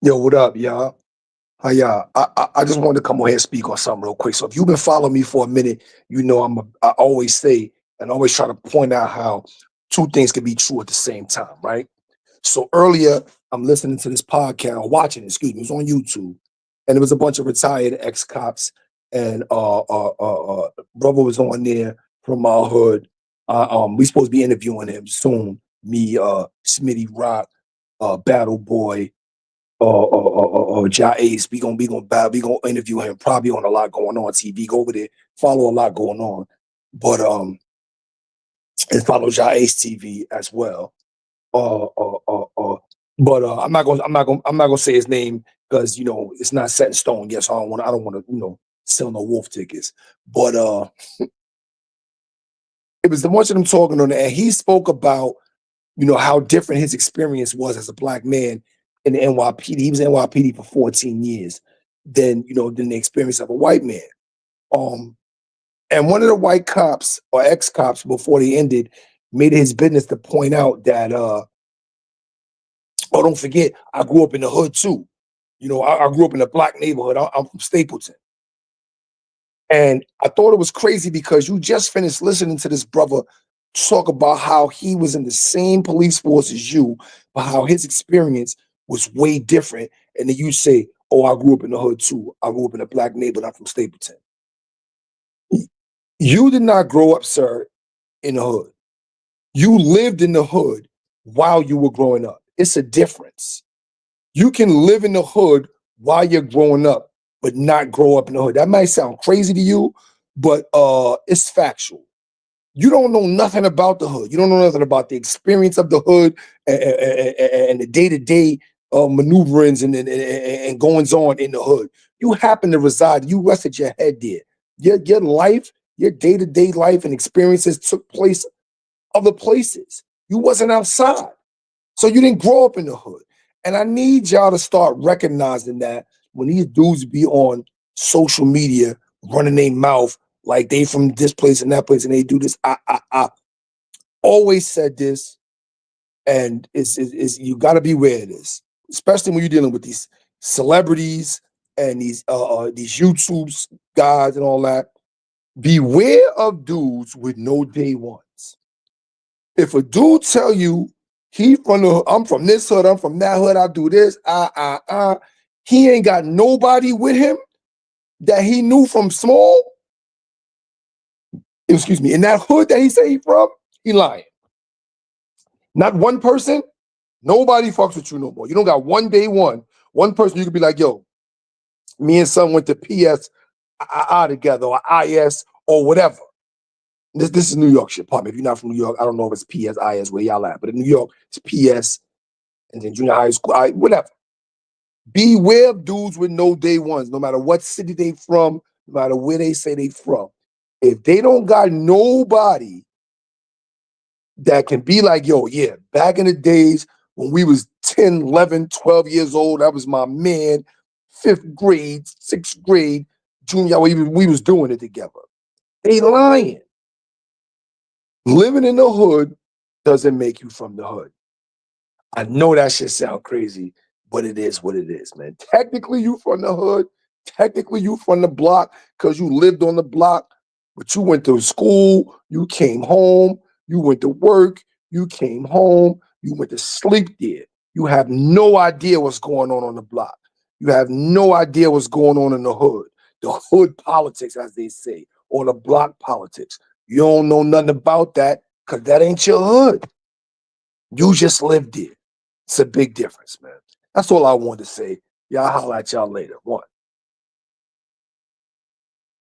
Yo, what up, y'all? How y'all? I just wanted to come on here and speak on something real quick. So if you've been following me for a minute, you know I always say and always try to point out how two things can be true at the same time, right? So earlier, I'm listening to this podcast, or watching, excuse me, it was on YouTube, and it was a bunch of retired ex-cops, and brother was on there from my hood. We supposed to be interviewing him soon. Me, Smitty Rock, Battle Boy, Ja Ace. We gonna interview him probably on a lot going on TV. Go over there, follow a lot going on, but and follow Ja Ace TV as well. Uh, uh, uh, uh, but I'm not gonna say his name because it's not set in stone yet. So I don't want to sell no wolf tickets. But it was the bunch of them talking on there, and he spoke about how different his experience was as a black man in the NYPD. He was in NYPD for 14 years than the experience of a white man. Um, and one of the white cops or ex-cops before they ended made it his business to point out that oh, don't forget, I grew up in the hood too. I grew up in a black neighborhood. I'm from Stapleton. And I thought it was crazy because you just finished listening to this brother talk about how he was in the same police force as you, but how his experience was way different. And then you say, "Oh, I grew up in the hood too. I grew up in a black neighborhood. I'm from Stapleton." You did not grow up, sir, in the hood. You lived in the hood while you were growing up. It's a difference. You can live in the hood while you're growing up, but not grow up in the hood. That might sound crazy to you, but it's factual. You don't know nothing about the hood. You don't know nothing about the experience of the hood and the day-to-day maneuverings and goings on in the hood. You happen to reside, you rested your head there. Your life, your day-to-day life and experiences took place other places. You wasn't outside. So you didn't grow up in the hood. And I need y'all to start recognizing that when these dudes be on social media running their mouth like they from this place and that place and they do this. I always said this, and it's you got to be aware of this, especially when you're dealing with these celebrities and these YouTube guys and all that. Beware of dudes with no day ones. If a dude tell you I'm from this hood, I'm from that hood, I do this, he ain't got nobody with him that he knew from small, excuse me, in that hood that he say he from, he lying. Not one person, nobody fucks with you no more. You don't got one day one person you could be like, yo, me and son went to PS together or IS or whatever. This is New York shit, pardon me. If you're not from New York, I don't know if it's PS, IS, where y'all at, but in New York, it's PS and then junior high school, whatever. Beware of dudes with no day ones, no matter what city they from, no matter where they say they from. If they don't got nobody that can be like, yo, yeah, back in the days when we was 10, 11, 12 years old, that was my man, fifth grade, sixth grade, junior, we was doing it together. They lying. Living in the hood doesn't make you from the hood. I know that shit sound crazy, but it is what it is, man. Technically, you from the hood. Technically, you from the block because you lived on the block, but you went to school, you came home, you went to work, you came home, you went to sleep there. You have no idea what's going on the block. You have no idea what's going on in the hood politics, as they say, or the block politics. You don't know nothing about that because that ain't your hood. You just lived there. It's a big difference, man. That's all I wanted to say. Y'all holler at y'all later. One.